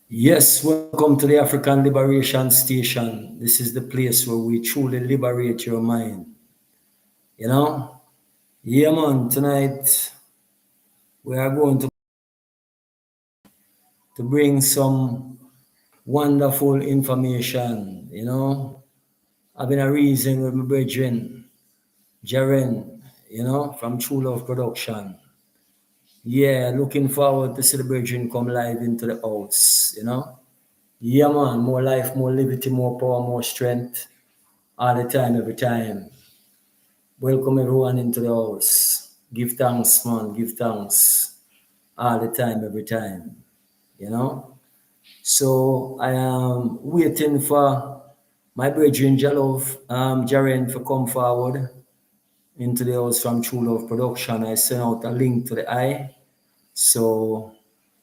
Yes, welcome to the African Liberation Station. This is the place where we truly liberate your mind. You know? Yeah, man, tonight we are going to bring some wonderful information. Having a reason with my brethren, Jah Ren, from TrueLoveProduction. Yeah, looking forward to see the brethren come live into the house. Yeah, man, more life, more liberty, more power, more strength. All the time, every time. Welcome everyone into the house. Give thanks, man. Give thanks. All the time, every time. You know? So I am waiting for my brethren Jah Ren to come forward into the house from True Love Production. I sent out a link to the eye. So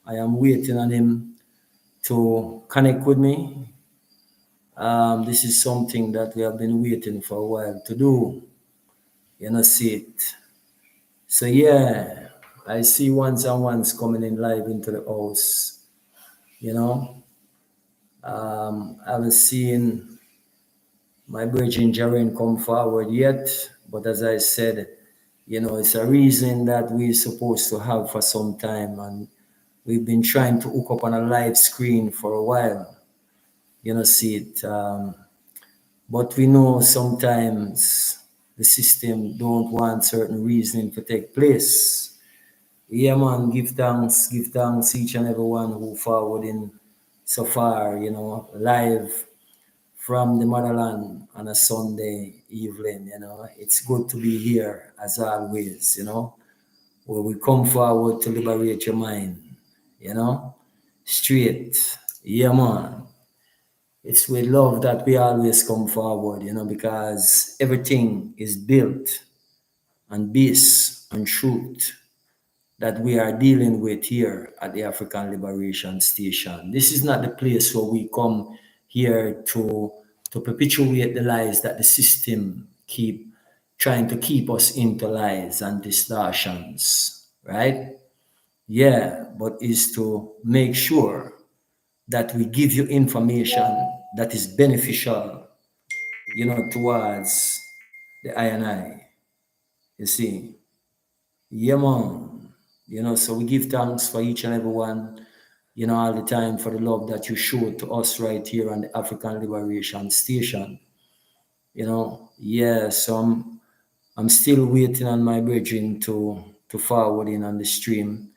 I am waiting on him to connect with me. This is something that we have been waiting for a while to do. See it. So yeah, I see ones and ones coming in live into the house. You know, I haven't seen my brethren Jah Ren come forward yet, but as I said, it's a reason that we're supposed to have for some time, and we've been trying to hook up on a live screen for a while. See it. But we know sometimes the system don't want certain reasoning to take place. Yeah, man, give thanks each and everyone who forwarding so far, live from the motherland on a Sunday evening. It's good to be here as always, where we come forward to liberate your mind, you know, straight. Yeah, man. It's with love that we always come forward, because everything is built on peace and truth that we are dealing with here at the African Liberation Station. This is not the place where we come here to perpetuate the lies that the system keep trying to keep us into lies and distortions, right? Yeah, but is to make sure that we give you information that is beneficial, towards the I and I. You see, yeah, man. So we give thanks for each and every one, all the time for the love that you show to us right here on the African Liberation Station. Yeah, so I'm still waiting on my brethren to forward in on the stream,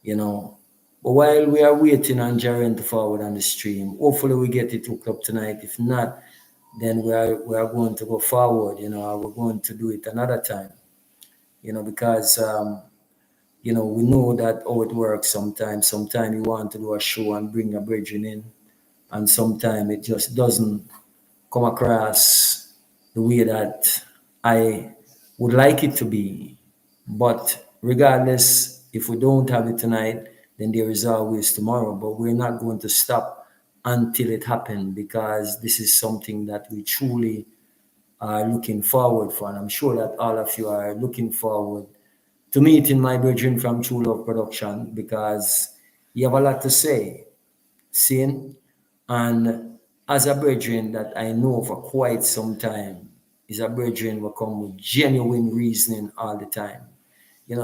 you know. But while we are waiting on Jah Ren to forward on the stream, hopefully we get it hooked up tonight. If not, then we are going to go forward, or we're going to do it another time, because we know that how it works sometimes. Sometimes you want to do a show and bring a brethren in, and sometimes it just doesn't come across the way that I would like it to be. But regardless, if we don't have it tonight, then there is always tomorrow. But we're not going to stop until it happens, because this is something that we truly are looking forward for. And I'm sure that all of you are looking forward to meeting my brethren from True Love Production, because you have a lot to say, seeing. And as a brethren that I know for quite some time, is a brethren will come with genuine reasoning all the time.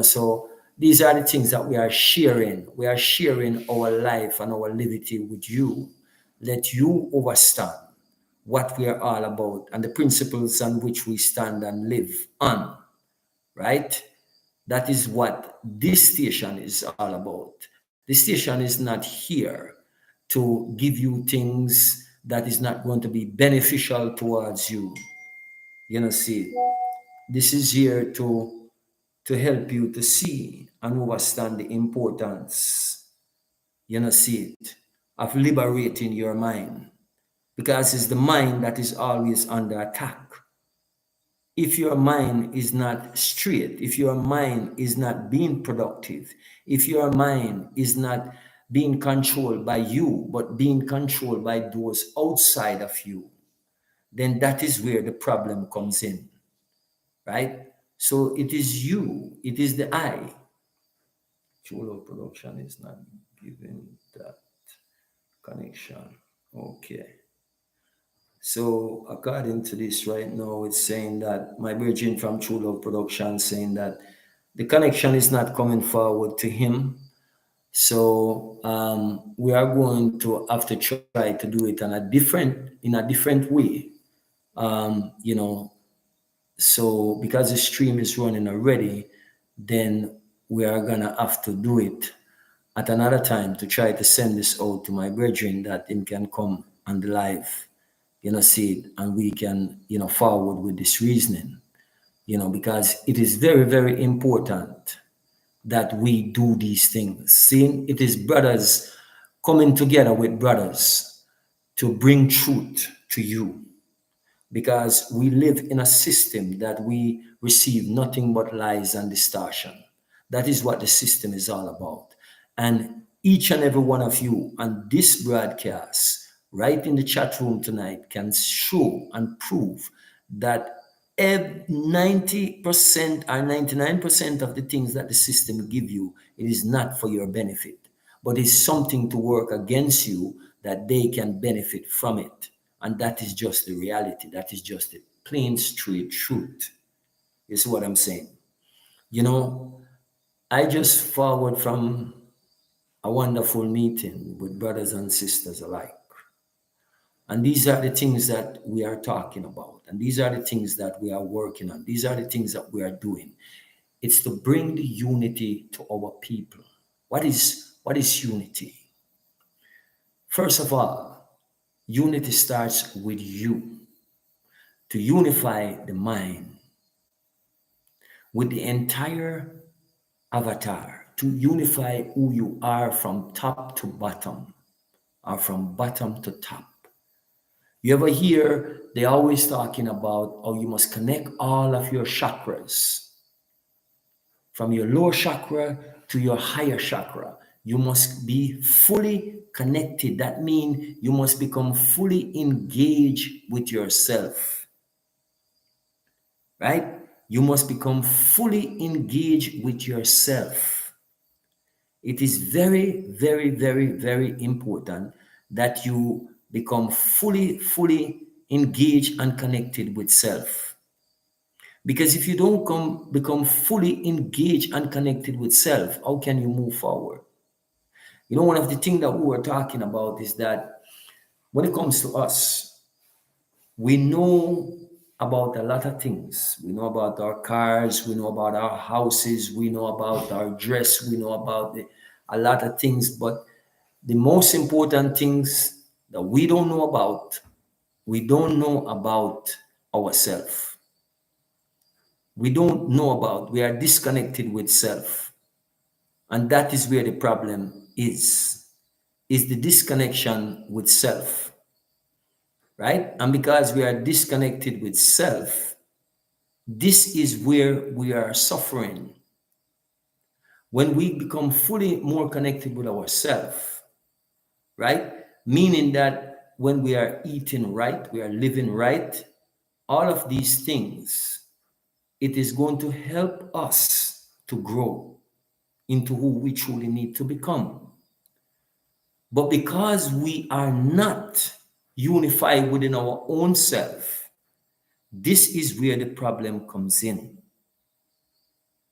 So these are the things that we are sharing. We are sharing our life and our liberty with you. Let you understand what we are all about and the principles on which we stand and live on, right? That is what this station is all about. The station is not here to give you things that is not going to be beneficial towards you. See, this is here to help you to see and understand the importance, see it, of liberating your mind, because it's the mind that is always under attack. If your mind is not straight, if your mind is not being productive, if your mind is not being controlled by you, but being controlled by those outside of you, then that is where the problem comes in, right? So it is you, it is the I. True Love Production is not giving that. connection. Okay. So according to this right now, it's saying that my virgin from True Love Production saying that the connection is not coming forward to him. So we are going to have to try to do it in a different way. You know, so because the stream is running already, then we are gonna have to do it at another time to try to send this out to my brethren that him can come on the live, see it, and we can, forward with this reasoning, because it is very, very important that we do these things. Seeing it is brothers coming together with brothers to bring truth to you, because we live in a system that we receive nothing but lies and distortion. That is what the system is all about. And each and every one of you on this broadcast, right in the chat room tonight, can show and prove that 90% or 99% of the things that the system give you, it is not for your benefit, but it's something to work against you that they can benefit from it. And that is just the reality. That is just the plain, straight truth. You see what I'm saying? I just forward from a wonderful meeting with brothers and sisters alike. And these are the things that we are talking about. And these are the things that we are working on. These are the things that we are doing. It's to bring the unity to our people. What is unity? First of all, unity starts with you. To unify the mind with the entire avatar, to unify who you are from top to bottom or from bottom to top. You ever hear they always talking about how you must connect all of your chakras from your lower chakra to your higher chakra. You must be fully connected. That means you must become fully engaged with yourself, right? You must become fully engaged with yourself. It is very, very, very, very important that you become fully engaged and connected with self. Because if you don't become fully engaged and connected with self, how can you move forward? One of the things that we were talking about is that when it comes to us, we know about a lot of things. We know about our cars, we know about our houses, we know about our dress, we know about a lot of things. But the most important things that we don't know about, we don't know about ourselves. We are disconnected with self. And that is where the problem is the disconnection with self, right? And because we are disconnected with self, this is where we are suffering. When we become fully more connected with ourselves, right? Meaning that when we are eating right, we are living right, all of these things, it is going to help us to grow into who we truly need to become. But because we are not unified within our own self, this is where the problem comes in.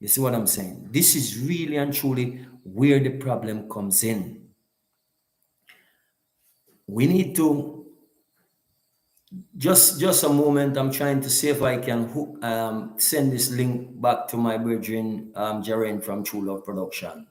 You see what I'm saying? This is really and truly where the problem comes in. We need to just a moment. I'm trying to see if I can send this link back to my brethren, Jah Ren from True Love Production.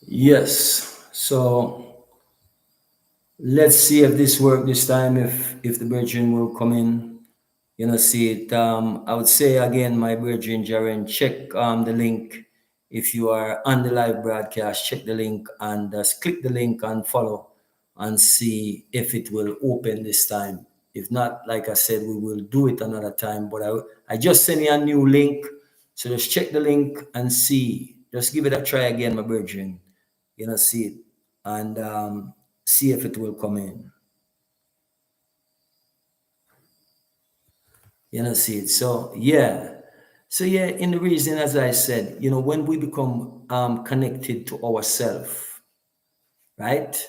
Yes. So let's see if this works this time. If the brethren will come in, See it. I would say again, my brethren, Jah Ren, check the link. If you are on the live broadcast, check the link and click the link and follow and see if it will open this time. If not, like I said, we will do it another time. But I just sent you a new link. So just check the link and see. Just give it a try again, my brethren. See it and see if it will come in. See it. So yeah. So yeah, in the reason, as I said, when we become connected to ourselves, right?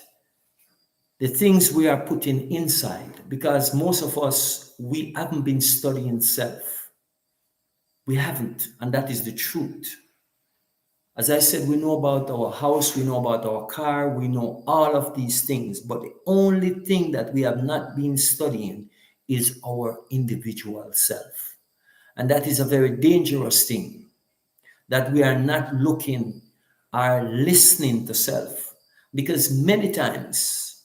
The things we are putting inside, because most of us, we haven't been studying self. We haven't, and that is the truth. As I said, we know about our house, we know about our car, we know all of these things, but the only thing that we have not been studying is our individual self. And that is a very dangerous thing, that we are not looking or listening to self. Because many times,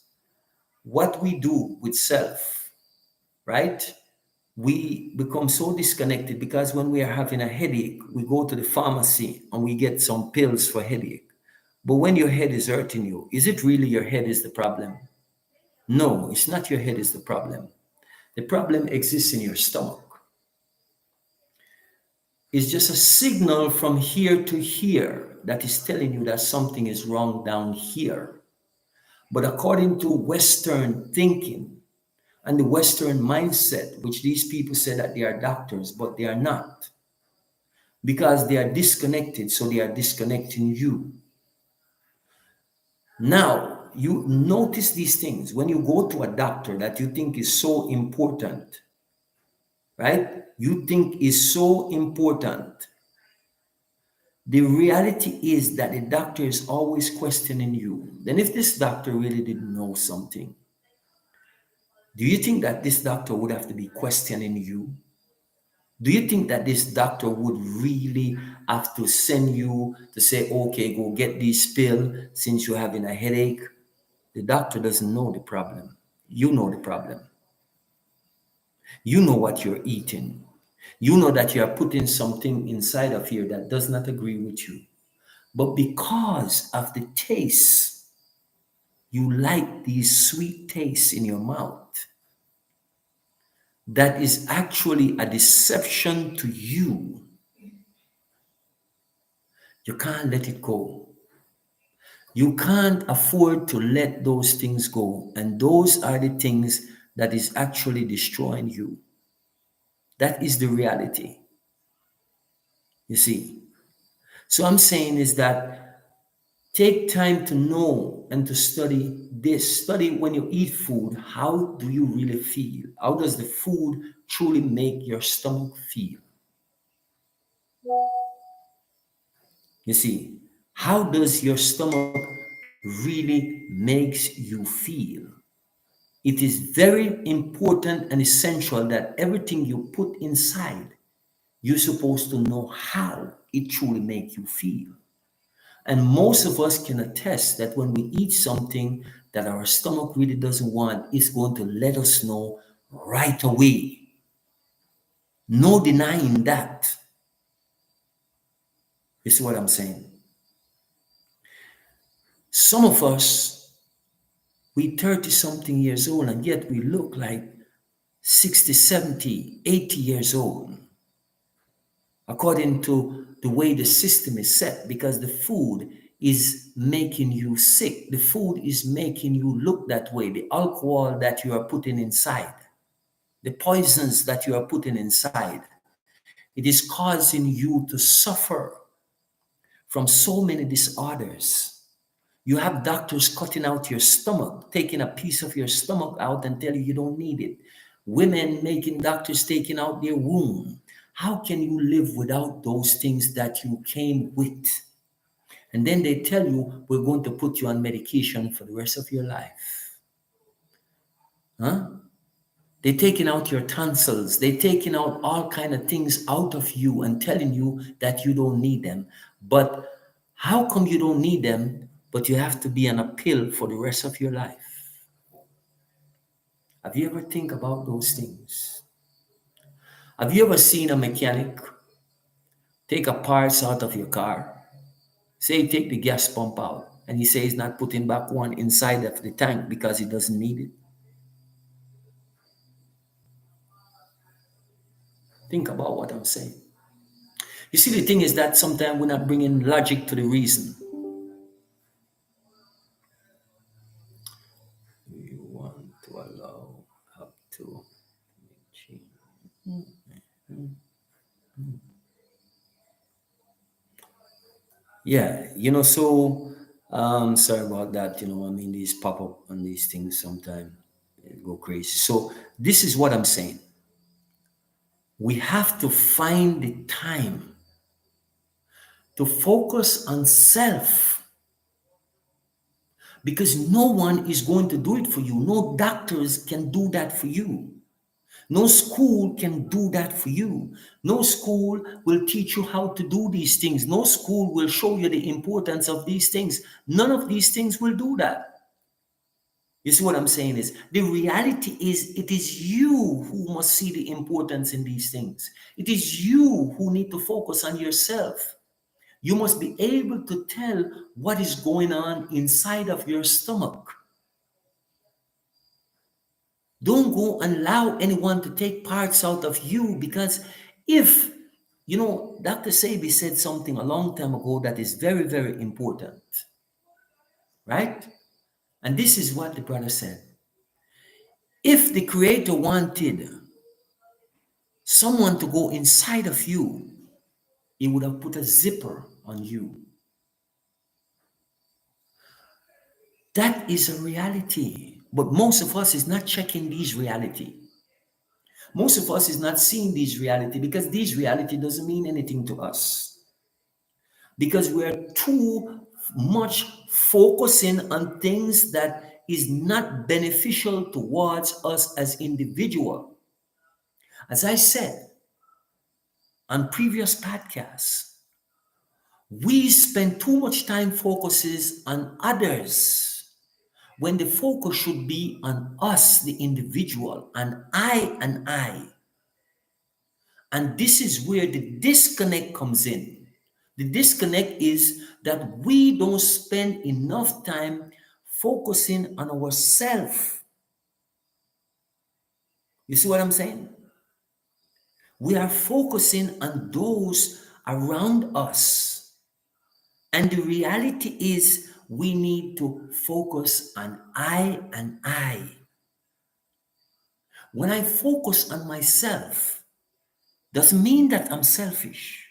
what we do with self, right? We become so disconnected because when we are having a headache, we go to the pharmacy and we get some pills for headache. But when your head is hurting you, is it really your head is the problem? No, it's not your head is the problem. The problem exists in your stomach. It's just a signal from here to here that is telling you that something is wrong down here. But according to Western thinking and the Western mindset, which these people say that they are doctors, but they are not, because they are disconnected, so they are disconnecting you. Now, you notice these things when you go to a doctor that you think is so important, right? You think is so important. The reality is that the doctor is always questioning you. Then, if this doctor really didn't know something, do you think that this doctor would have to be questioning you? Do you think that this doctor would really have to send you to say, okay, go get this pill since you're having a headache? The doctor doesn't know the problem. You know the problem. You know what you're eating. You know that you are putting something inside of here that does not agree with you. But because of the taste, you like these sweet tastes in your mouth. That is actually a deception to you. You can't let it go. You can't afford to let those things go. And those are the things that is actually destroying you. That is the reality. You see. So I'm saying is that take time to know and to study this. Study when you eat food, how do you really feel? How does the food truly make your stomach feel? You see, how does your stomach really makes you feel? It is very important and essential that everything you put inside, you're supposed to know how it truly makes you feel. And most of us can attest that when we eat something that our stomach really doesn't want, it's going to let us know right away. No denying that. You see what I'm saying? Some of us, we 30 something years old and yet we look like 60, 70, 80 years old. According to the way the system is set, because the food is making you sick. The food is making you look that way. The alcohol that you are putting inside, the poisons that you are putting inside, it is causing you to suffer from so many disorders. You have doctors cutting out your stomach, taking a piece of your stomach out and tell you you don't need it. Women making doctors taking out their womb. How can you live without those things that you came with? And then they tell you, we're going to put you on medication for the rest of your life. Huh? They're taking out your tonsils. They're taking out all kind of things out of you and telling you that you don't need them. But how come you don't need them, but you have to be on a pill for the rest of your life? Have you ever think about those things? Have you ever seen a mechanic take a parts out of your car? Say take the gas pump out, and he says he's not putting back one inside of the tank because he doesn't need it. Think about what I'm saying. You see, the thing is that sometimes we're not bringing logic to the reason. You want to allow up to change. Yeah, so sorry about that. I mean, these pop up on these things sometimes go crazy. So this is what I'm saying. We have to find the time to focus on self, because no one is going to do it for you. No doctors can do that for you. No school can do that for you. No school will teach you how to do these things. No school will show you the importance of these things. None of these things will do that. You see what I'm saying is, the reality is, it is you who must see the importance in these things. It is you who need to focus on yourself. You must be able to tell what is going on inside of your stomach. Don't go and allow anyone to take parts out of you, because if, Dr. Sebi said something a long time ago that is very, very important, right? And this is what the brother said. If the Creator wanted someone to go inside of you, he would have put a zipper on you. That is a reality. But most of us is not checking these reality. Most of us is not seeing these reality, because these reality doesn't mean anything to us. Because we're too much focusing on things that is not beneficial towards us as individual. As I said on previous podcasts, we spend too much time focuses on others when the focus should be on us, the individual, and I. And this is where the disconnect comes in. The disconnect is that we don't spend enough time focusing on ourselves. You see what I'm saying? We are focusing on those around us. And the reality is, we need to focus on I and I. When I focus on myself, doesn't mean that I'm selfish.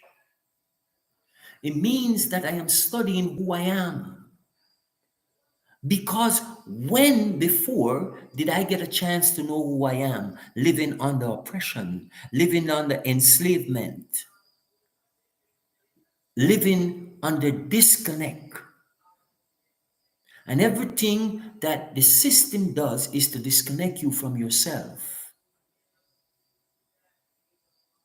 It means that I am studying who I am. Because when before did I get a chance to know who I am? Living under oppression, living under enslavement, living under disconnect. And everything that the system does is to disconnect you from yourself.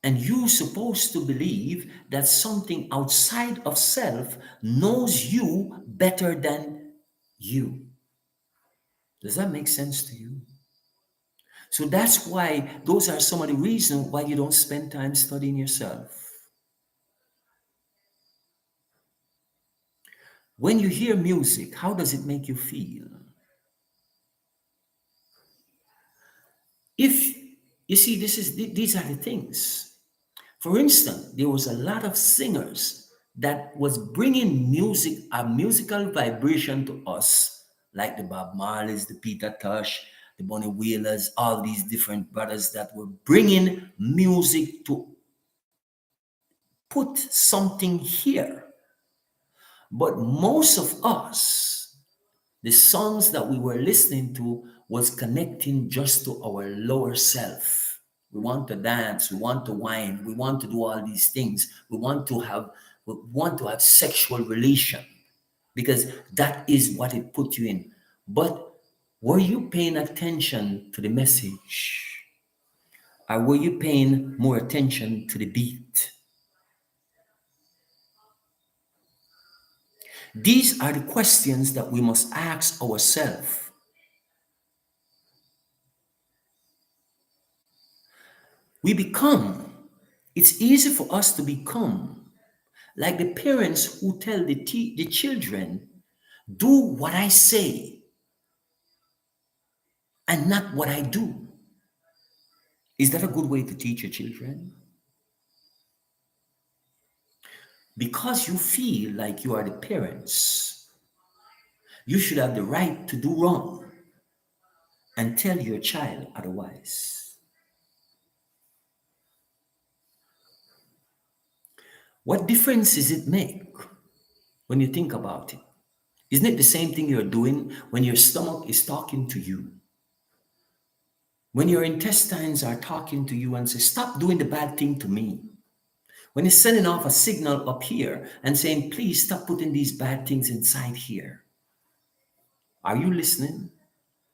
And you're supposed to believe that something outside of self knows you better than you. Does that make sense to you? So that's why those are some of the reasons why you don't spend time studying yourself. When you hear music, how does it make you feel? If you see, these are the things. For instance, there was a lot of singers that was bringing music, a musical vibration to us, like the Bob Marleys, the Peter Tosh, the Bonnie Whalers, all these different brothers that were bringing music to put something here. But most of us, the songs that we were listening to was connecting just to our lower self. We want to dance, we want to whine, we want to do all these things. We want to have sexual relation, because that is what it put you in. But were you paying attention to the message? Or were you paying more attention to the beat? These are the questions that we must ask ourselves. We become It's easy for us to become like the parents who tell the children, do what I say and not what I do. Is that a good way to teach your children? Because you feel like you are the parents, you should have the right to do wrong and tell your child otherwise. What difference does it make when you think about it? Isn't it the same thing you're doing when your stomach is talking to you? When your intestines are talking to you and say, stop doing the bad thing to me. When it's sending off a signal up here and saying, please stop putting these bad things inside here. Are you listening?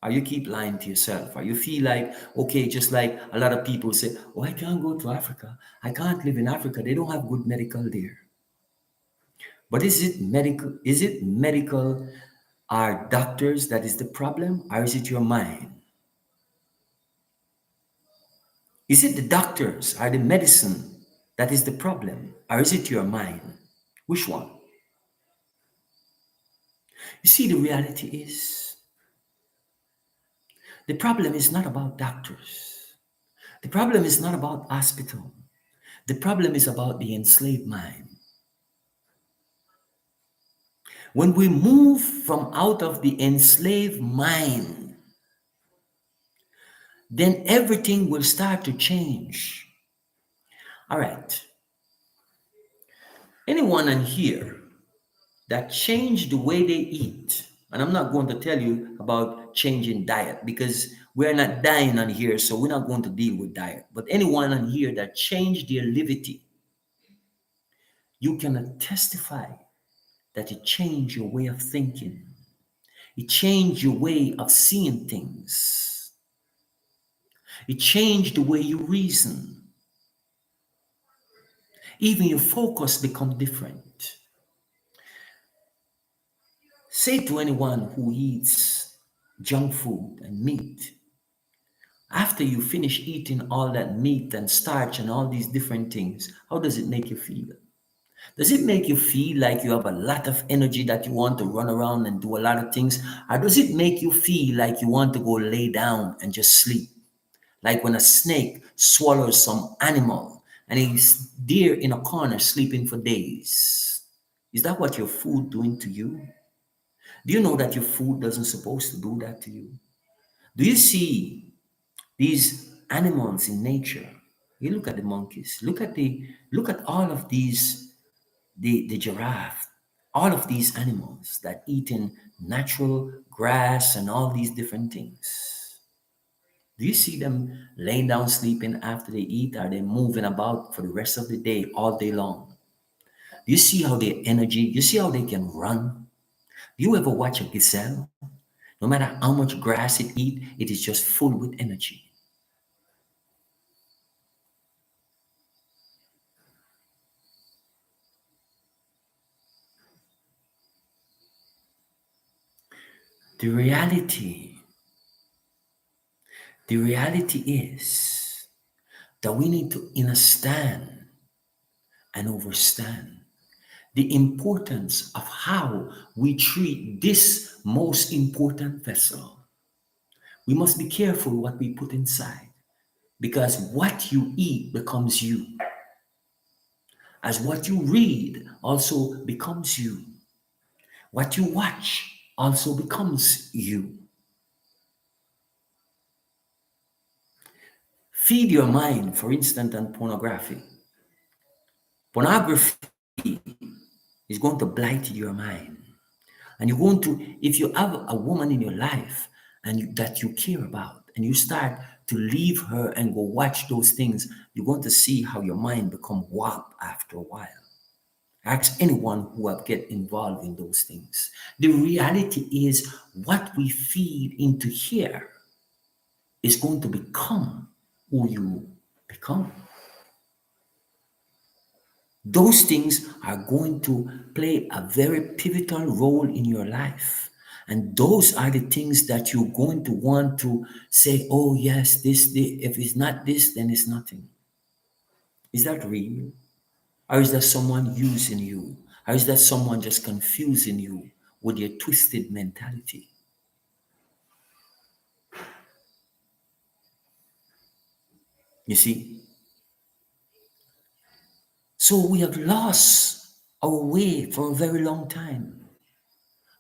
Or you keep lying to yourself? Or you feel like, okay, just like a lot of people say, oh, I can't go to Africa. I can't live in Africa. They don't have good medical there. But is it medical? Is it medical? Are doctors that is the problem? Or is it your mind? Is it the doctors or the medicine that is the problem? Or is it your mind? Which one? You see, the reality is the problem is not about doctors. The problem is not about hospital. The problem is about the enslaved mind. When we move from out of the enslaved mind, then everything will start to change. All right. Anyone in here that change the way they eat, and I'm not going to tell you about changing diet because we're not dying on here, so we're not going to deal with diet. But anyone on here that changed their livity, you can testify that it changed your way of thinking. It changed your way of seeing things. It changed the way you reason. Even your focus become different. Say to anyone who eats junk food and meat, after you finish eating all that meat and starch and all these different things, how does it make you feel? Does it make you feel like you have a lot of energy that you want to run around and do a lot of things? Or does it make you feel like you want to go lay down and just sleep? Like when a snake swallows some animal and he's there in a corner sleeping for days. Is that what your food doing to you? Do you know that your food doesn't supposed to do that to you? Do you see these animals in nature? You look at the monkeys, look at all of these, the giraffe, all of these animals that eat in natural grass and all these different things. Do you see them laying down sleeping after they eat? Are they moving about for the rest of the day, all day long? Do you see how their energy, you see how they can run? Do you ever watch a gazelle? No matter how much grass it eat, it is just full with energy. The reality, the reality is that we need to understand and understand the importance of how we treat this most important vessel. We must be careful what we put inside because what you eat becomes you, as what you read also becomes you, what you watch also becomes you. Feed your mind, for instance, on pornography. Pornography is going to blight your mind. And you're going to, if you have a woman in your life that you care about, and you start to leave her and go watch those things, you're going to see how your mind become warped after a while. Ask anyone who have get involved in those things. The reality is what we feed into here is going to become who you become. Those things are going to play a very pivotal role in your life. And those are the things that you're going to want to say, oh, yes, this, if it's not this, then it's nothing. Is that real? Or is that someone using you? Or is that someone just confusing you with your twisted mentality? You see? So we have lost our way for a very long time.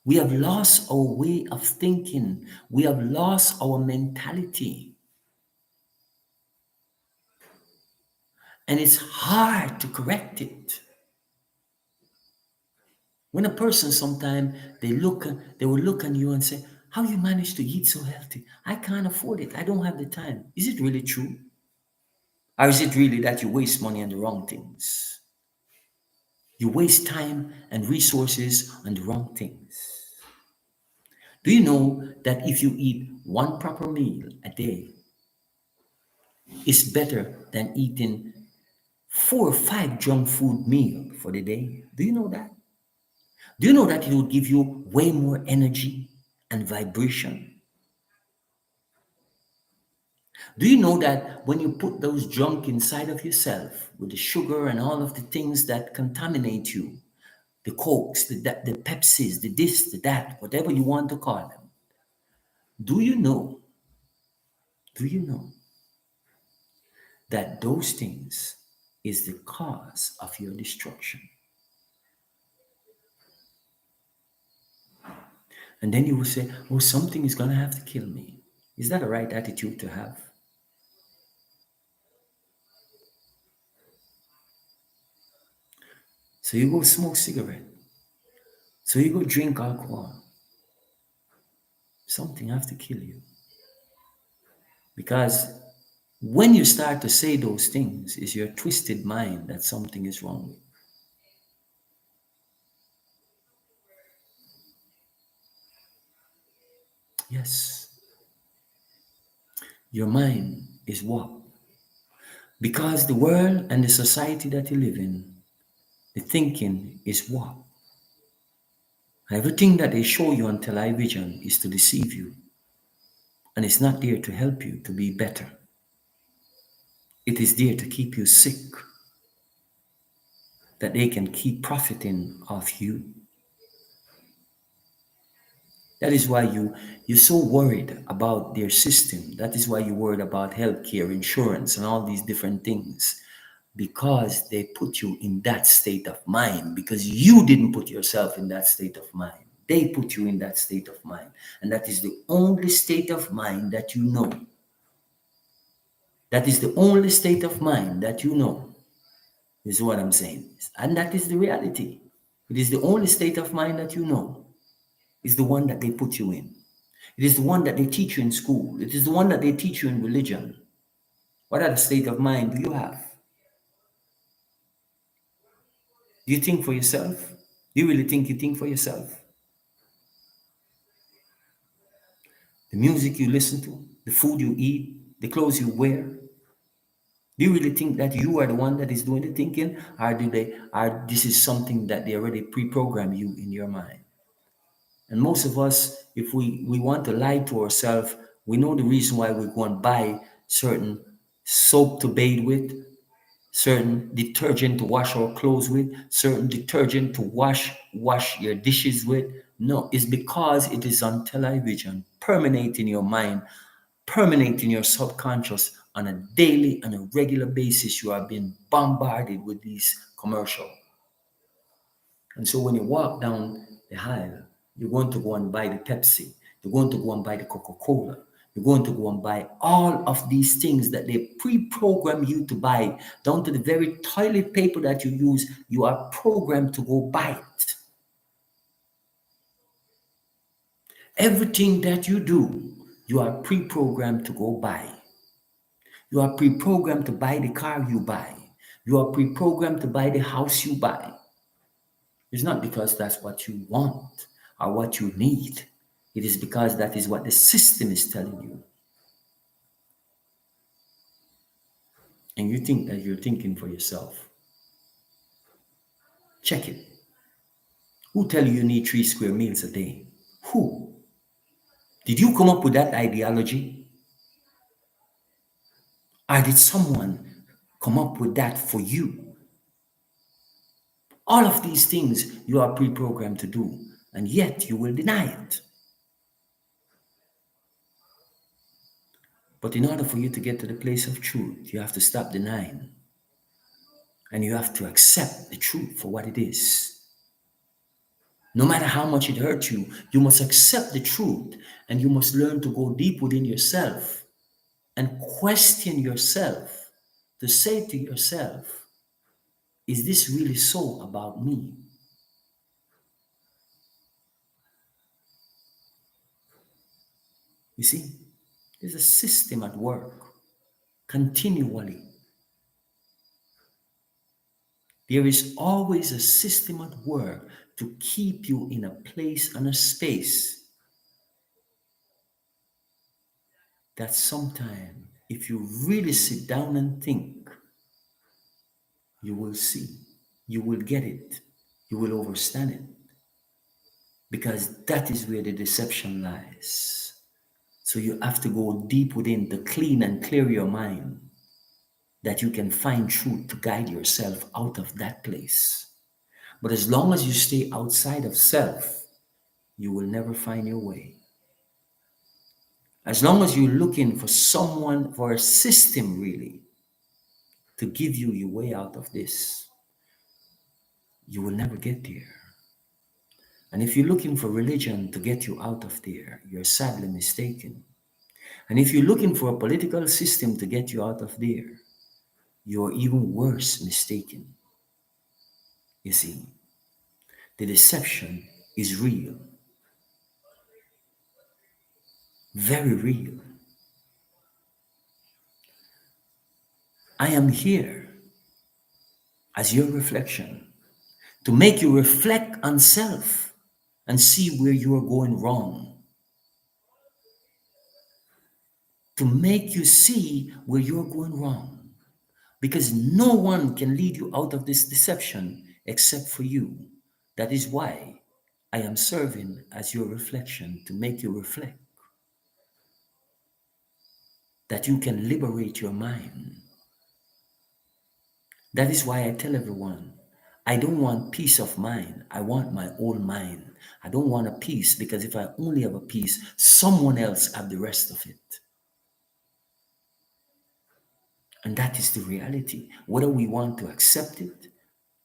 We have lost our way of thinking. We have lost our mentality. And it's hard to correct it. When a person sometimes they will look at you and say, how you manage to eat so healthy? I can't afford it. I don't have the time. Is it really true? Or is it really that you waste money on the wrong things? You waste time and resources on the wrong things. Do you know that if you eat one proper meal a day, it's better than eating 4 or 5 junk food meal for the day? Do you know that? Do you know that it will give you way more energy and vibration? Do you know that when you put those junk inside of yourself with the sugar and all of the things that contaminate you, the Cokes, the Pepsis, the this, the that, whatever you want to call them, do you know, do you know that those things is the cause of your destruction? And then you will say, oh, something is going to have to kill me. Is that a right attitude to have? So you go smoke cigarette. So you go drink alcohol. Something have to kill you. Because when you start to say those things, it's your twisted mind that something is wrong with. Yes, your mind is what? Because the world and the society that you live in, the thinking is what? Everything that they show you on television is to deceive you. And it's not there to help you to be better. It is there to keep you sick, that they can keep profiting off you. That is why you're so worried about their system. That is why you're worried about healthcare, insurance, and all these different things. Because they put you in that state of mind. Because you didn't put yourself in that state of mind. They put you in that state of mind. And that is the only state of mind that you know. That is the only state of mind that you know, is what I'm saying. And that is the reality. It is the only state of mind that you know. Is the one that they put you in. It is the one that they teach you in school. It is the one that they teach you in religion. What other state of mind do you have? Do you think for yourself? Do you really think you think for yourself? The music you listen to, the food you eat, the clothes you wear. Do you really think that you are the one that is doing the thinking? Or this is something that they already pre-program you in your mind? And most of us, if we want to lie to ourselves, we know the reason why we go and buy certain soap to bathe with, certain detergent to wash our clothes with, certain detergent to wash your dishes with. No, it's because it is on television, permanent in your mind, permanent in your subconscious on a daily and a regular basis. You are being bombarded with these commercials. And so when you walk down the aisle, you're going to go and buy the Pepsi. You're going to go and buy the Coca-Cola. You're going to go and buy all of these things that they pre-program you to buy, down to the very toilet paper that you use. You are programmed to go buy it. Everything that you do, you are pre-programmed to go buy. You are pre-programmed to buy the car you buy. You are pre-programmed to buy the house you buy. It's not because that's what you want or what you need. It is because that is what the system is telling you. And you think that you're thinking for yourself. Check it. Who tell you you need 3 square meals a day? Who? Did you come up with that ideology? Or did someone come up with that for you. All of these things you are pre-programmed to do, and yet you will deny it. But in order for you to get to the place of truth, you have to stop denying and you have to accept the truth for what it is. No matter how much it hurts you, you must accept the truth and you must learn to go deep within yourself and question yourself to say to yourself, is this really so about me? You see, there's a system at work continually. There is always a system at work to keep you in a place and a space that sometime, if you really sit down and think, you will see, you will get it, you will understand it, because that is where the deception lies. So you have to go deep within to clean and clear your mind that you can find truth to guide yourself out of that place. But as long as you stay outside of self, you will never find your way. As long as you're looking for someone, for a system really, to give you your way out of this, you will never get there. And if you're looking for religion to get you out of there, you're sadly mistaken. And if you're looking for a political system to get you out of there, you're even worse mistaken. You see, the deception is real, very real. I am here as your reflection to make you reflect on self and see where you are going wrong, to make you see where you're going wrong, because no one can lead you out of this deception except for you. That is why I am serving as your reflection to make you reflect, that you can liberate your mind. That is why I tell everyone, I don't want peace of mind. I want my own mind. I don't want a peace, because if I only have a peace, someone else have the rest of it. And that is the reality. Whether we want to accept it,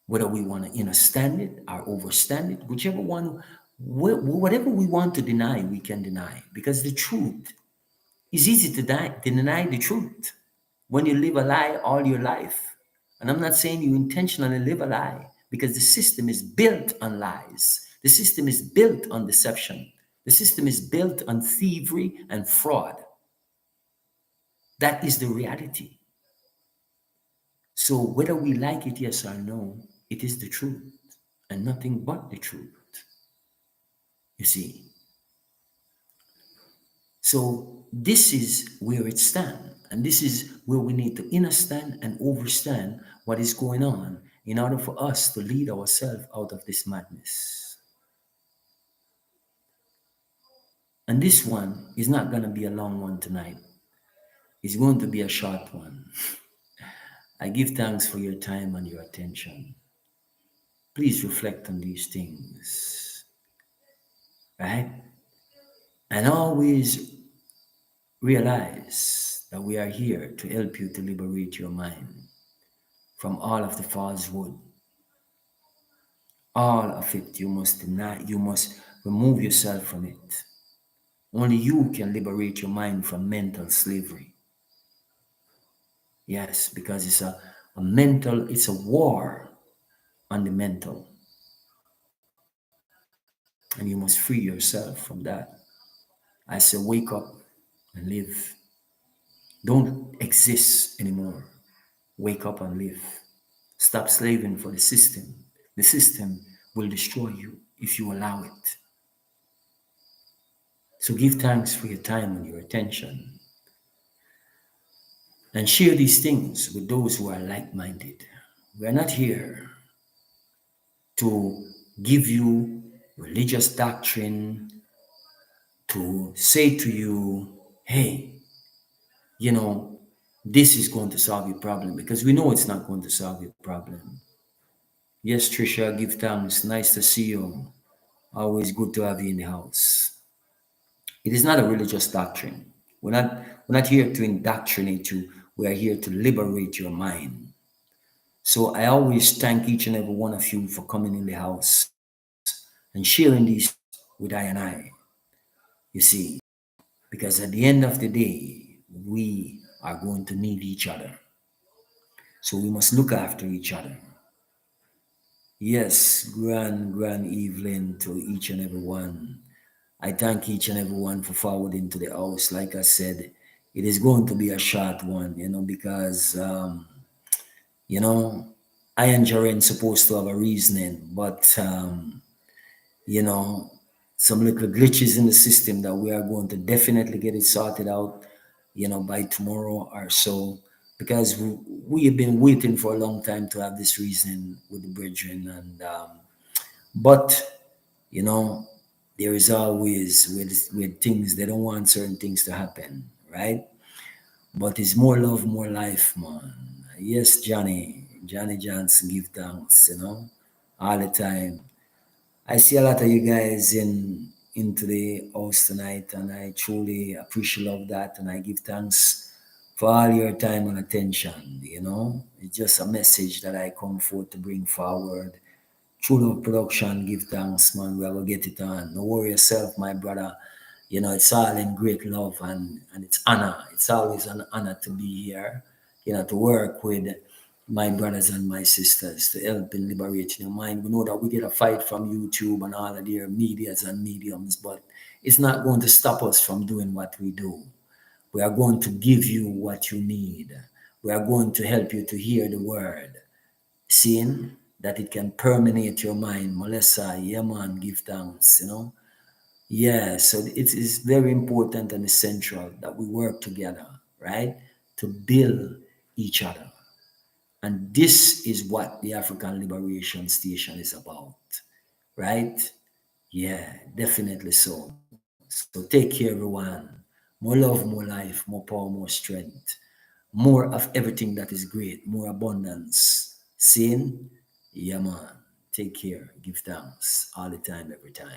whether we want to understand it or overstand it, whichever one, whatever we want to deny, we can deny. Because the truth is easy to deny the truth when you live a lie all your life. And I'm not saying you intentionally live a lie, because the system is built on lies. The system is built on deception. The system is built on thievery and fraud. That is the reality. So whether we like it, yes or no, it is the truth and nothing but the truth. You see. So this is where it stands. And this is where we need to understand and understand what is going on in order for us to lead ourselves out of this madness. And this one is not going to be a long one tonight. It's going to be a short one. I give thanks for your time and your attention. Please reflect on these things, right? And always realize that we are here to help you to liberate your mind from all of the falsehood. All of it, you must deny, you must remove yourself from it. Only you can liberate your mind from mental slavery. Yes, because it's a war on the mental. And you must free yourself from that. I say, wake up and live. Don't exist anymore. Wake up and live. Stop slaving for the system. The system will destroy you if you allow it. So give thanks for your time and your attention. And share these things with those who are like-minded. We are not here to give you religious doctrine, to say to you, hey, you know, This is going to solve your problem because we know it's not going to solve your problem. Yes, Trisha, give thanks. Nice to see you. Always good to have you in the house. It is not a religious doctrine. We're not here to indoctrinate you. We are here to liberate your mind. So I always thank each and every one of you for coming in the house and sharing this with I. You see, because at the end of the day, we are going to need each other. So we must look after each other. Yes, grand evening to each and every one. I thank each and every one for forwarding to the house. Like I said, it is going to be a short one, because you know, I and Jah Ren supposed to have a reasoning, but you know, some little glitches in the system that we are going to definitely get it sorted out, by tomorrow or so, because we have been waiting for a long time to have this reasoning with the brethren, and but you know, there is always with things they don't want certain things to happen, right? But it's more love, more life, man. Yes, Johnny Johnson, give thanks, all the time. I see a lot of you guys into the house tonight, and I truly appreciate of that, and I give thanks for all your time and attention. It's just a message that I come forth to bring forward. TrueLoveProduction, give thanks, man. We are gonna get it on. Don't worry yourself, my brother. It's all in great love, and it's honor. It's always an honor to be here, to work with my brothers and my sisters to help in liberating your mind. We know that we get a fight from YouTube and all of their medias and mediums, but it's not going to stop us from doing what we do. We are going to give you what you need. We are going to help you to hear the word, seeing that it can permeate your mind. Melissa, yeah man, give thanks. Yeah, so it is very important and essential that we work together, right? To build each other. And this is what the African Liberation Station is about, right? Yeah, definitely so. So take care, everyone. More love, more life, more power, more strength, more of everything that is great, more abundance. Seeing? Yeah, man. Take care. Give thanks all the time, every time.